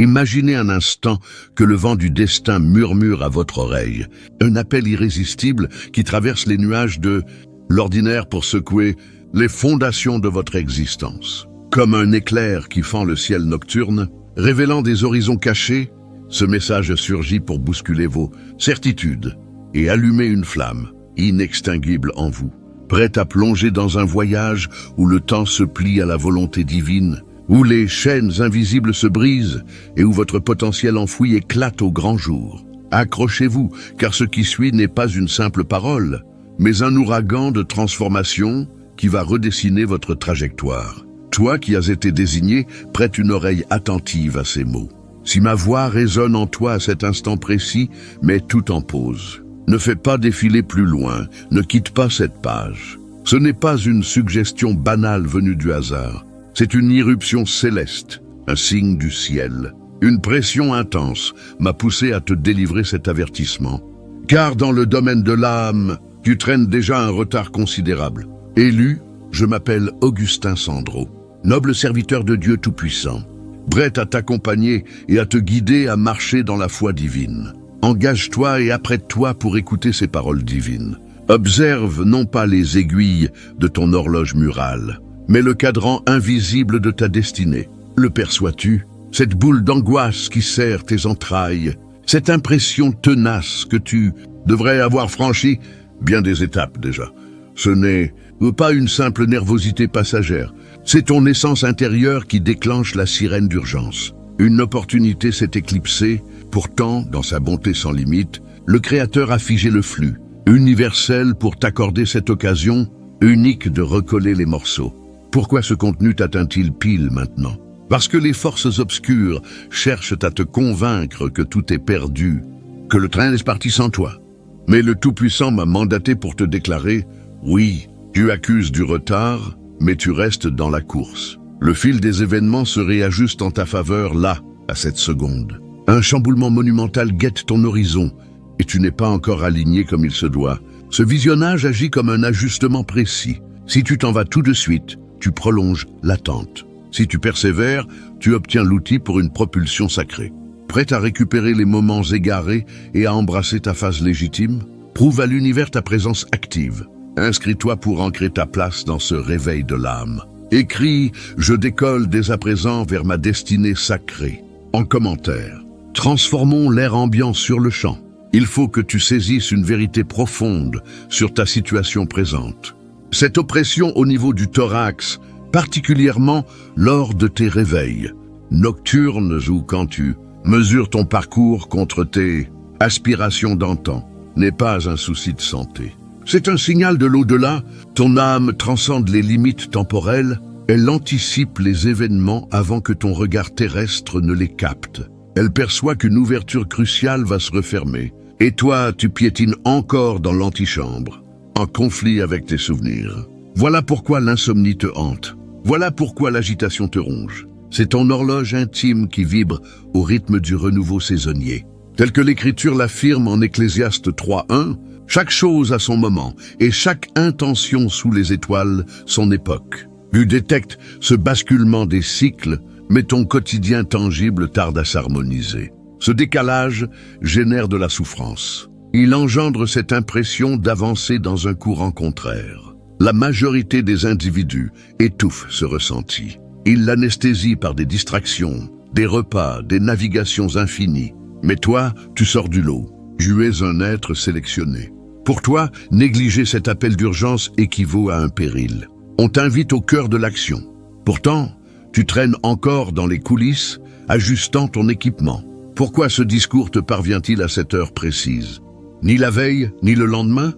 Imaginez un instant que le vent du destin murmure à votre oreille, un appel irrésistible qui traverse les nuages de l'ordinaire pour secouer les fondations de votre existence. Comme un éclair qui fend le ciel nocturne, révélant des horizons cachés, ce message surgit pour bousculer vos certitudes et allumer une flamme inextinguible en vous, prête à plonger dans un voyage où le temps se plie à la volonté divine, où les chaînes invisibles se brisent et où votre potentiel enfoui éclate au grand jour. Accrochez-vous, car ce qui suit n'est pas une simple parole, mais un ouragan de transformation qui va redessiner votre trajectoire. Toi qui as été désigné, prête une oreille attentive à ces mots. Si ma voix résonne en toi à cet instant précis, mets tout en pause. Ne fais pas défiler plus loin, ne quitte pas cette page. Ce n'est pas une suggestion banale venue du hasard. C'est une irruption céleste, un signe du ciel. Une pression intense m'a poussé à te délivrer cet avertissement. Car dans le domaine de l'âme, tu traînes déjà un retard considérable. Élu, je m'appelle Augustin Sandro, noble serviteur de Dieu Tout-Puissant, prêt à t'accompagner et à te guider à marcher dans la foi divine. Engage-toi et apprête-toi pour écouter ces paroles divines. Observe non pas les aiguilles de ton horloge murale, mais le cadran invisible de ta destinée. Le perçois-tu? Cette boule d'angoisse qui serre tes entrailles, cette impression tenace que tu devrais avoir franchi bien des étapes déjà. Ce n'est pas une simple nervosité passagère, c'est ton essence intérieure qui déclenche la sirène d'urgence. Une opportunité s'est éclipsée, pourtant, dans sa bonté sans limite, le Créateur a figé le flux, universel pour t'accorder cette occasion unique de recoller les morceaux. Pourquoi ce contenu t'atteint-il pile maintenant? Parce que les forces obscures cherchent à te convaincre que tout est perdu, que le train est parti sans toi. Mais le Tout-Puissant m'a mandaté pour te déclarer, oui, tu accuses du retard, mais tu restes dans la course. Le fil des événements se réajuste en ta faveur là, à cette seconde. Un chamboulement monumental guette ton horizon, et tu n'es pas encore aligné comme il se doit. Ce visionnage agit comme un ajustement précis. Si tu t'en vas tout de suite, tu prolonges l'attente. Si tu persévères, tu obtiens l'outil pour une propulsion sacrée. Prêt à récupérer les moments égarés et à embrasser ta phase légitime? Prouve à l'univers ta présence active. Inscris-toi pour ancrer ta place dans ce réveil de l'âme. Écris « Je décolle dès à présent vers ma destinée sacrée » en commentaire. Transformons l'air ambiant sur le champ. Il faut que tu saisisses une vérité profonde sur ta situation présente. Cette oppression au niveau du thorax, particulièrement lors de tes réveils, nocturnes ou quand tu mesures ton parcours contre tes aspirations d'antan, n'est pas un souci de santé. C'est un signal de l'au-delà, ton âme transcende les limites temporelles, elle anticipe les événements avant que ton regard terrestre ne les capte. Elle perçoit qu'une ouverture cruciale va se refermer, et toi, tu piétines encore dans l'antichambre, en conflit avec tes souvenirs. Voilà pourquoi l'insomnie te hante, voilà pourquoi l'agitation te ronge. C'est ton horloge intime qui vibre au rythme du renouveau saisonnier. Tel que l'Écriture l'affirme en Ecclésiaste 3:1, chaque chose a son moment, et chaque intention sous les étoiles son époque. Tu détectes ce basculement des cycles, mais ton quotidien tangible tarde à s'harmoniser. Ce décalage génère de la souffrance. Il engendre cette impression d'avancer dans un courant contraire. La majorité des individus étouffe ce ressenti. Ils l'anesthésient par des distractions, des repas, des navigations infinies. Mais toi, tu sors du lot. Tu es un être sélectionné. Pour toi, négliger cet appel d'urgence équivaut à un péril. On t'invite au cœur de l'action. Pourtant, tu traînes encore dans les coulisses, ajustant ton équipement. Pourquoi ce discours te parvient-il à cette heure précise? Ni la veille, ni le lendemain?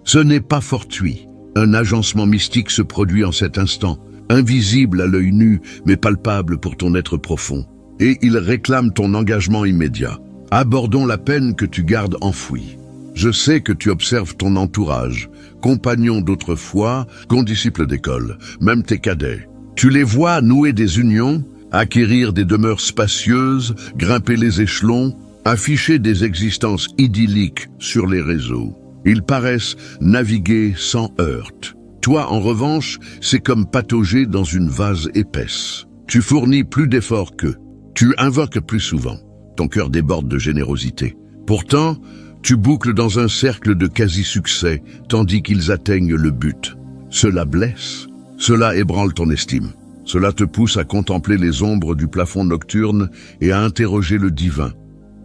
Ce n'est pas fortuit. Un agencement mystique se produit en cet instant, invisible à l'œil nu, mais palpable pour ton être profond. Et il réclame ton engagement immédiat. Abordons la peine que tu gardes enfouie. Je sais que tu observes ton entourage, compagnons d'autrefois, condisciples d'école, même tes cadets. Tu les vois nouer des unions, acquérir des demeures spacieuses, grimper les échelons, afficher des existences idylliques sur les réseaux. Ils paraissent naviguer sans heurte. Toi, en revanche, c'est comme patauger dans une vase épaisse. Tu fournis plus d'efforts qu'eux. Tu invoques plus souvent. Ton cœur déborde de générosité. Pourtant, tu boucles dans un cercle de quasi-succès, tandis qu'ils atteignent le but. Cela blesse. Cela ébranle ton estime. Cela te pousse à contempler les ombres du plafond nocturne et à interroger le divin.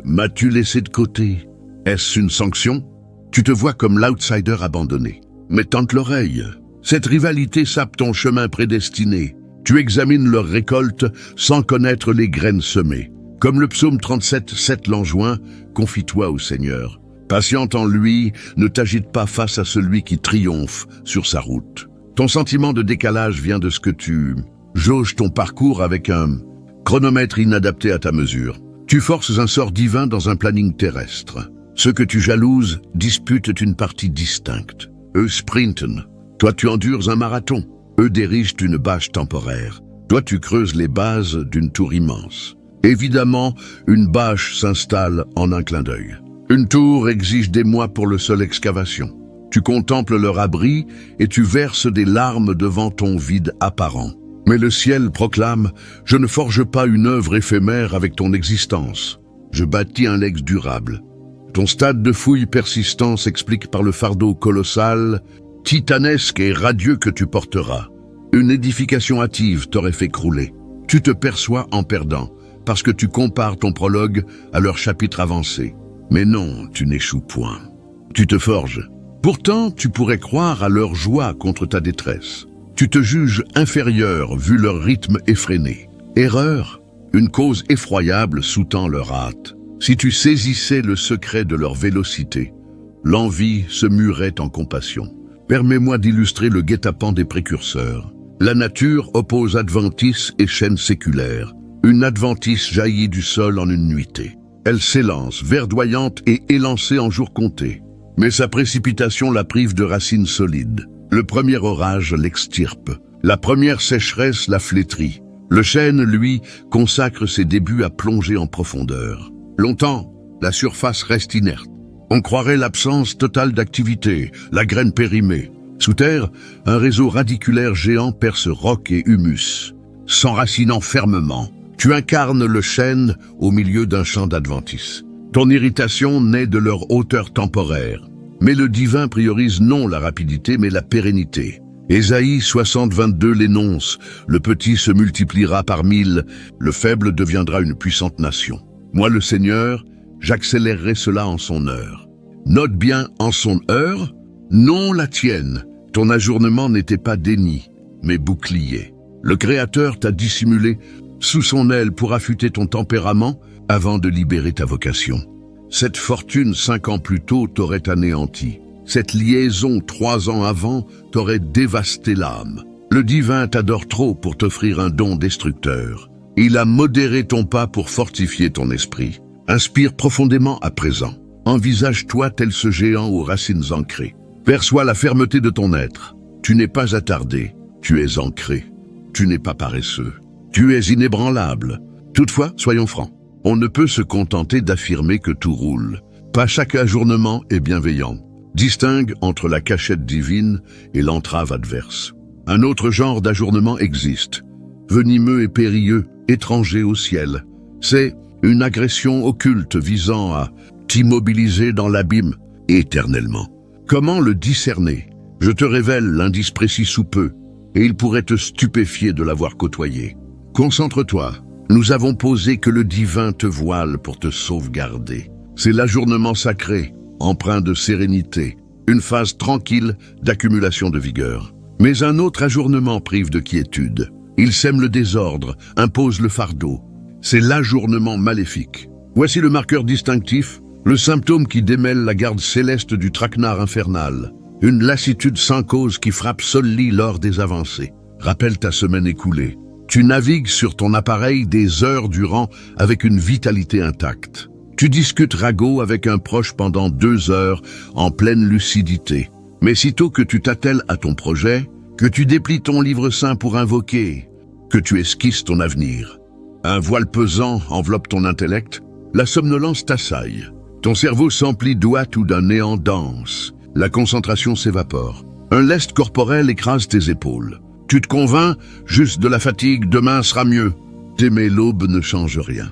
M'as-tu laissé de côté? Est-ce une sanction? Tu te vois comme l'outsider abandonné. Mais tente l'oreille. Cette rivalité sape ton chemin prédestiné. Tu examines leur récolte sans connaître les graines semées. Comme le psaume 37, 7 l'enjoint, confie-toi au Seigneur. Patiente en lui, ne t'agite pas face à celui qui triomphe sur sa route. Ton sentiment de décalage vient de ce que tu jauges ton parcours avec un chronomètre inadapté à ta mesure. Tu forces un sort divin dans un planning terrestre. Ceux que tu jalouses disputent une partie distincte. Eux sprintent. Toi, tu endures un marathon. Eux dirigent une bâche temporaire. Toi, tu creuses les bases d'une tour immense. Évidemment, une bâche s'installe en un clin d'œil. Une tour exige des mois pour le seul excavation. Tu contemples leur abri et tu verses des larmes devant ton vide apparent. Mais le ciel proclame « Je ne forge pas une œuvre éphémère avec ton existence. Je bâtis un legs durable. » Ton stade de fouille persistant s'explique par le fardeau colossal, titanesque et radieux que tu porteras. Une édification hâtive t'aurait fait crouler. Tu te perçois en perdant, parce que tu compares ton prologue à leur chapitre avancé. Mais non, tu n'échoues point. Tu te forges. Pourtant, tu pourrais croire à leur joie contre ta détresse. Tu te juges inférieur vu leur rythme effréné. Erreur, une cause effroyable sous-tend leur hâte. Si tu saisissais le secret de leur vélocité, l'envie se muerait en compassion. Permets-moi d'illustrer le guet-apens des précurseurs. La nature oppose adventice et chaîne séculaire. Une adventice jaillit du sol en une nuitée. Elle s'élance, verdoyante et élancée en jours comptés. Mais sa précipitation la prive de racines solides. Le premier orage l'extirpe. La première sécheresse la flétrit. Le chêne, lui, consacre ses débuts à plonger en profondeur. Longtemps, la surface reste inerte. On croirait l'absence totale d'activité, la graine périmée. Sous terre, un réseau radiculaire géant perce roc et humus. S'enracinant fermement, tu incarnes le chêne au milieu d'un champ d'adventice. Ton irritation naît de leur hauteur temporaire. Mais le divin priorise non la rapidité, mais la pérennité. Ésaïe 60:22 l'énonce, le petit se multipliera par 1000, le faible deviendra une puissante nation. Moi le Seigneur, j'accélérerai cela en son heure. Note bien en son heure, non la tienne. Ton ajournement n'était pas déni, mais bouclier. Le Créateur t'a dissimulé sous son aile pour affûter ton tempérament avant de libérer ta vocation. Cette fortune 5 ans plus tôt t'aurait anéanti. Cette liaison 3 ans avant t'aurait dévasté l'âme. Le divin t'adore trop pour t'offrir un don destructeur. Il a modéré ton pas pour fortifier ton esprit. Inspire profondément à présent. Envisage-toi tel ce géant aux racines ancrées. Perçois la fermeté de ton être. Tu n'es pas attardé, tu es ancré. Tu n'es pas paresseux. Tu es inébranlable. Toutefois, soyons francs. On ne peut se contenter d'affirmer que tout roule. Pas chaque ajournement est bienveillant. Distingue entre la cachette divine et l'entrave adverse. Un autre genre d'ajournement existe. Venimeux et périlleux, étranger au ciel. C'est une agression occulte visant à t'immobiliser dans l'abîme éternellement. Comment le discerner? Je te révèle l'indice précis sous peu, et il pourrait te stupéfier de l'avoir côtoyé. Concentre-toi. Nous avons posé que le divin te voile pour te sauvegarder. C'est l'ajournement sacré, empreint de sérénité, une phase tranquille d'accumulation de vigueur. Mais un autre ajournement prive de quiétude. Il sème le désordre, impose le fardeau. C'est l'ajournement maléfique. Voici le marqueur distinctif, le symptôme qui démêle la garde céleste du traquenard infernal. Une lassitude sans cause qui frappe seul lit lors des avancées. Rappelle ta semaine écoulée. Tu navigues sur ton appareil des heures durant avec une vitalité intacte. Tu discutes ragot avec un proche pendant 2 heures en pleine lucidité. Mais sitôt que tu t'attelles à ton projet, que tu déplies ton livre saint pour invoquer, que tu esquisses ton avenir, un voile pesant enveloppe ton intellect, la somnolence t'assaille. Ton cerveau s'emplit d'ouate ou d'un néant dense. La concentration s'évapore. Un lest corporel écrase tes épaules. Tu te convaincs, juste de la fatigue, demain sera mieux. T'aimer l'aube ne change rien.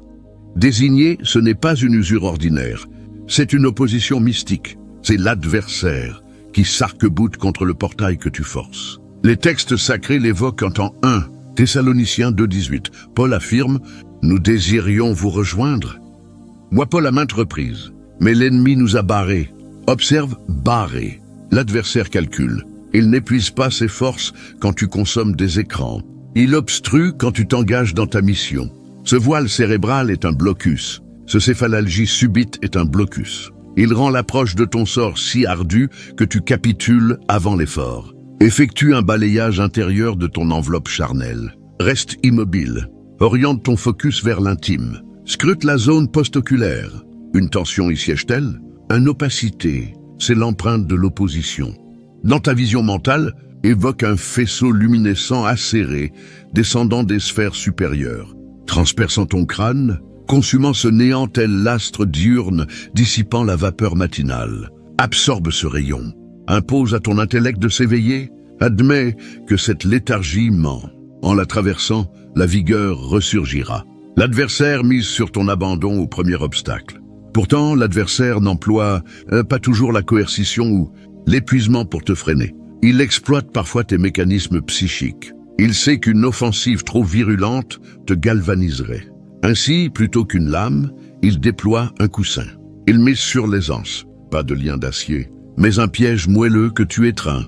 Désigner, ce n'est pas une usure ordinaire. C'est une opposition mystique. C'est l'adversaire qui s'arc-boute contre le portail que tu forces. Les textes sacrés l'évoquent en 1 Thessaloniciens 2,18. Paul affirme « Nous désirions vous rejoindre ». Moi, Paul, à maintes reprises. Mais l'ennemi nous a barrés. Observe « barrés ». L'adversaire calcule. Il n'épuise pas ses forces quand tu consommes des écrans. Il obstrue quand tu t'engages dans ta mission. Ce voile cérébral est un blocus. Ce céphalalgie subite est un blocus. Il rend l'approche de ton sort si ardue que tu capitules avant l'effort. Effectue un balayage intérieur de ton enveloppe charnelle. Reste immobile. Oriente ton focus vers l'intime. Scrute la zone post-oculaire. Une tension y siège-t-elle? Une opacité, c'est l'empreinte de l'opposition. Dans ta vision mentale, évoque un faisceau luminescent acéré, descendant des sphères supérieures. Transperçant ton crâne, consumant ce néant tel l'astre diurne, dissipant la vapeur matinale. Absorbe ce rayon. Impose à ton intellect de s'éveiller. Admets que cette léthargie ment. En la traversant, la vigueur ressurgira. L'adversaire mise sur ton abandon au premier obstacle. Pourtant, l'adversaire n'emploie pas toujours la coercition ou l'épuisement pour te freiner. Il exploite parfois tes mécanismes psychiques. Il sait qu'une offensive trop virulente te galvaniserait. Ainsi, plutôt qu'une lame, il déploie un coussin. Il mise sur l'aisance, pas de lien d'acier, mais un piège moelleux que tu étreins,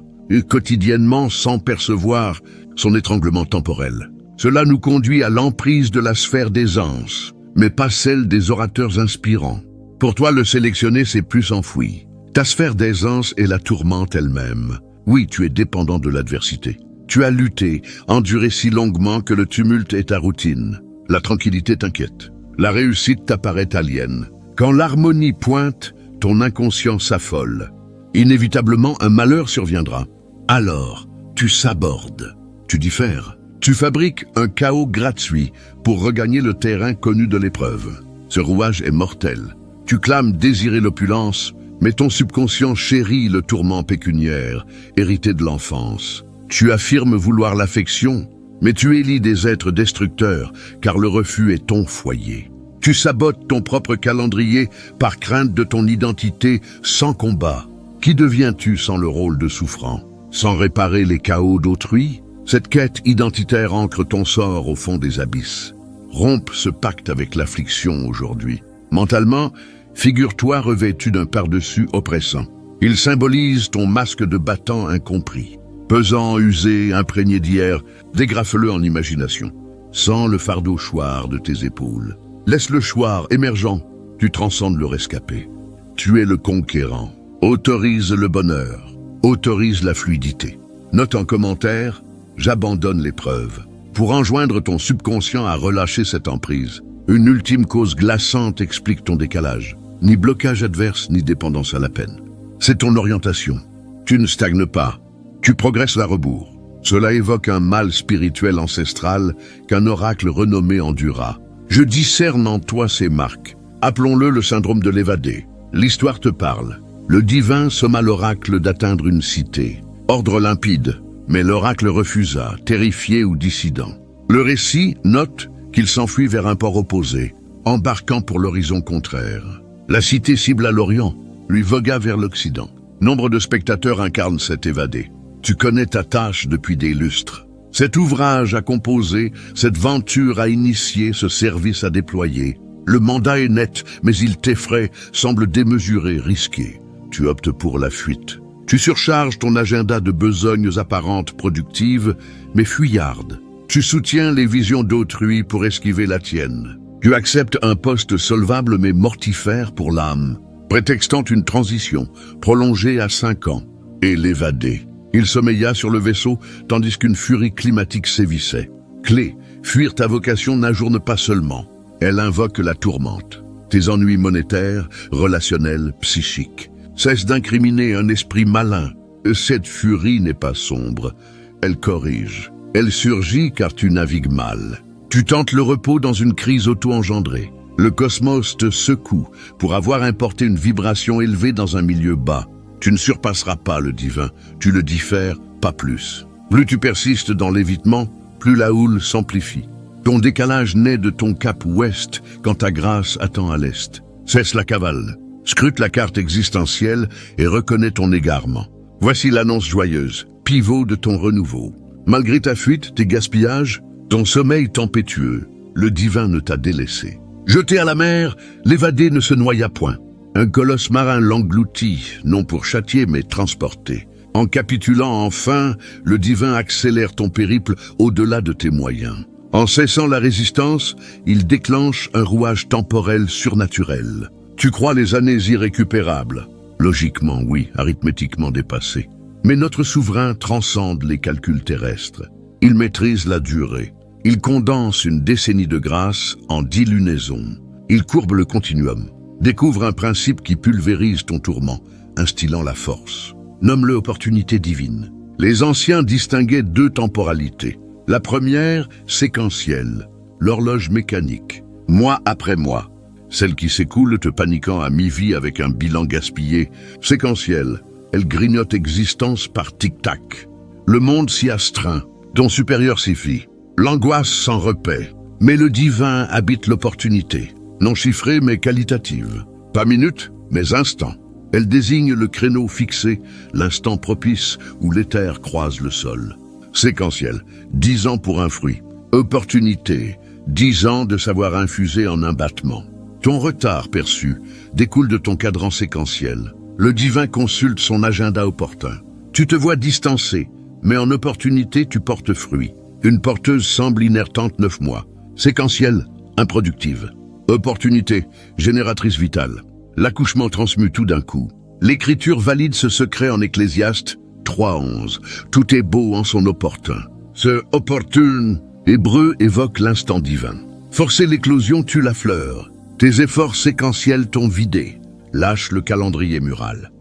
quotidiennement sans percevoir son étranglement temporel. Cela nous conduit à l'emprise de la sphère d'aisance, mais pas celle des orateurs inspirants. Pour toi, le sélectionner, c'est plus enfoui. Ta sphère d'aisance est la tourmente elle-même. Oui, tu es dépendant de l'adversité. Tu as lutté, enduré si longuement que le tumulte est ta routine. La tranquillité t'inquiète. La réussite t'apparaît alien. Quand l'harmonie pointe, ton inconscient s'affole. Inévitablement, un malheur surviendra. Alors, tu s'abordes. Tu diffères. Tu fabriques un chaos gratuit pour regagner le terrain connu de l'épreuve. Ce rouage est mortel. Tu clames désirer l'opulence, mais ton subconscient chérit le tourment pécuniaire, hérité de l'enfance. Tu affirmes vouloir l'affection, mais tu élis des êtres destructeurs, car le refus est ton foyer. Tu sabotes ton propre calendrier par crainte de ton identité sans combat. Qui deviens-tu sans le rôle de souffrant? Sans réparer les chaos d'autrui? Cette quête identitaire ancre ton sort au fond des abysses. Rompe ce pacte avec l'affliction aujourd'hui. Mentalement, figure-toi revêtu d'un pardessus oppressant. Il symbolise ton masque de battant incompris. Pesant, usé, imprégné d'hier, dégrafe-le en imagination. Sens le fardeau choir de tes épaules. Laisse le choir émergent, tu transcendes le rescapé. Tu es le conquérant. Autorise le bonheur. Autorise la fluidité. Note en commentaire, j'abandonne l'épreuve. Pour enjoindre ton subconscient à relâcher cette emprise. Une ultime cause glaçante explique ton décalage. Ni blocage adverse, ni dépendance à la peine. C'est ton orientation. Tu ne stagnes pas. Tu progresses à rebours. Cela évoque un mal spirituel ancestral qu'un oracle renommé endura. Je discerne en toi ces marques. Appelons-le le syndrome de l'évadé. L'histoire te parle. Le divin somma l'oracle d'atteindre une cité. Ordre limpide, mais l'oracle refusa, terrifié ou dissident. Le récit note qu'il s'enfuit vers un port opposé, embarquant pour l'horizon contraire. La cité cible à l'Orient, lui vogua vers l'Occident. Nombre de spectateurs incarnent cet évadé. Tu connais ta tâche depuis des lustres. Cet ouvrage à composer, cette venture à initier, ce service à déployer. Le mandat est net, mais il t'effraie, semble démesuré, risqué. Tu optes pour la fuite. Tu surcharges ton agenda de besognes apparentes productives, mais fuyardes. Tu soutiens les visions d'autrui pour esquiver la tienne. Tu acceptes un poste solvable mais mortifère pour l'âme, prétextant une transition prolongée à 5 ans. Et l'évadé. Il sommeilla sur le vaisseau tandis qu'une furie climatique sévissait. Clé, fuir ta vocation n'ajourne pas seulement. Elle invoque la tourmente. Tes ennuis monétaires, relationnels, psychiques. Cesse d'incriminer un esprit malin. Cette furie n'est pas sombre. Elle corrige. Elle surgit car tu navigues mal. Tu tentes le repos dans une crise auto-engendrée. Le cosmos te secoue pour avoir importé une vibration élevée dans un milieu bas. Tu ne surpasseras pas le divin, tu le diffères, pas plus. Plus tu persistes dans l'évitement, plus la houle s'amplifie. Ton décalage naît de ton cap ouest quand ta grâce attend à l'est. Cesse la cavale, scrute la carte existentielle et reconnais ton égarement. Voici l'annonce joyeuse, pivot de ton renouveau. Malgré ta fuite, tes gaspillages, ton sommeil tempétueux, le divin ne t'a délaissé. Jeté à la mer, l'évadé ne se noya point. Un colosse marin l'engloutit, non pour châtier mais transporter. En capitulant enfin, le divin accélère ton périple au-delà de tes moyens. En cessant la résistance, il déclenche un rouage temporel surnaturel. Tu crois les années irrécupérables. Logiquement, oui, arithmétiquement dépassées. Mais notre souverain transcende les calculs terrestres. Il maîtrise la durée. Il condense une décennie de grâce en 10 lunaisons. Il courbe le continuum. Découvre un principe qui pulvérise ton tourment, instillant la force. Nomme-le opportunité divine. Les anciens distinguaient 2 temporalités. La première, séquentielle, l'horloge mécanique, mois après mois. Celle qui s'écoule te paniquant à mi-vie avec un bilan gaspillé. Séquentielle, elle grignote existence par tic-tac. Le monde s'y astreint, ton supérieur s'y fie. L'angoisse s'en repaît, mais le divin habite l'opportunité. Non chiffrée mais qualitative. Pas minute, mais instant. Elle désigne le créneau fixé, l'instant propice où l'éther croise le sol. Séquentiel, 10 ans pour un fruit. Opportunité, 10 ans de savoir infuser en un battement. Ton retard perçu découle de ton cadran séquentiel. Le divin consulte son agenda opportun. Tu te vois distancé, mais en opportunité tu portes fruit. Une porteuse semble inertante 9 mois. Séquentielle, improductive. Opportunité, génératrice vitale. L'accouchement transmue tout d'un coup. L'écriture valide ce secret en Ecclésiaste 3:11. Tout est beau en son opportun. Ce opportun hébreu évoque l'instant divin. Forcer l'éclosion tue la fleur. Tes efforts séquentiels t'ont vidé. Lâche le calendrier mural.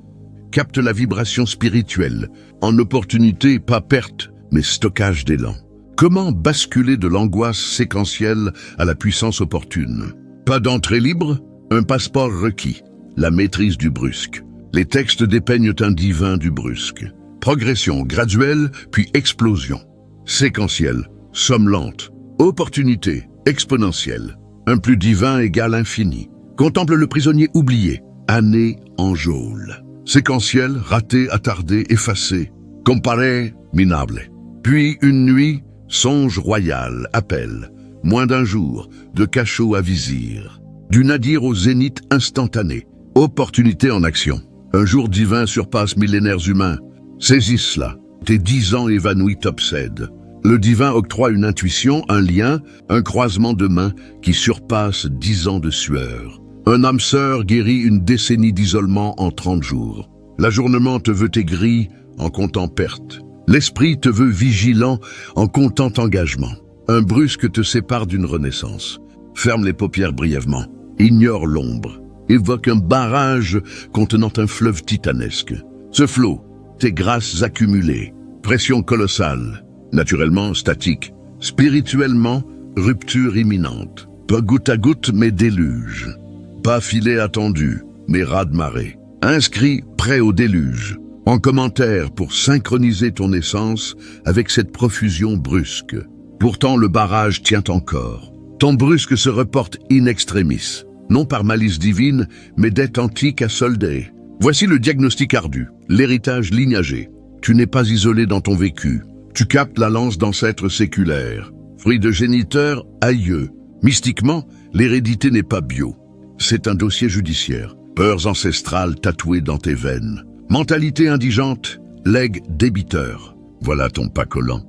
Capte la vibration spirituelle. En opportunité, pas perte, mais stockage d'élan. Comment basculer de l'angoisse séquentielle à la puissance opportune? Pas d'entrée libre, un passeport requis. La maîtrise du brusque. Les textes dépeignent un divin du brusque. Progression graduelle, puis explosion. Séquentielle, somme lente. Opportunité, exponentielle. Un plus divin égale infini. Contemple le prisonnier oublié. Année en geôle. Séquentiel, raté, attardé, effacé. Comparé, minable. Puis une nuit, songe royal, appel. Moins d'un jour, de cachot à vizir. Du nadir au zénith instantané. Opportunité en action. Un jour divin surpasse millénaires humains. Saisis cela. Tes 10 ans évanouis t'obsèdent. Le divin octroie une intuition, un lien, un croisement de mains qui surpasse 10 ans de sueur. Un âme sœur guérit une décennie d'isolement en 30 jours. L'ajournement te veut aigri en comptant perte. L'esprit te veut vigilant en comptant engagement. Un brusque te sépare d'une renaissance. Ferme les paupières brièvement. Ignore l'ombre. Évoque un barrage contenant un fleuve titanesque. Ce flot, tes grâces accumulées. Pression colossale. Naturellement statique. Spirituellement, rupture imminente. Pas goutte à goutte, mais déluge. Pas filet attendu, mais raz-de-marée. Inscrit prêt au déluge. En commentaire pour synchroniser ton essence avec cette profusion brusque. Pourtant le barrage tient encore. Ton brusque se reporte in extremis. Non par malice divine, mais dette antique à solder. Voici le diagnostic ardu, l'héritage lignagé. Tu n'es pas isolé dans ton vécu. Tu captes la lance d'ancêtres séculaires. Fruit de géniteurs, aïeux. Mystiquement, l'hérédité n'est pas bio. C'est un dossier judiciaire. Peurs ancestrales tatouées dans tes veines. Mentalité indigente, legs débiteur. Voilà ton pas collant.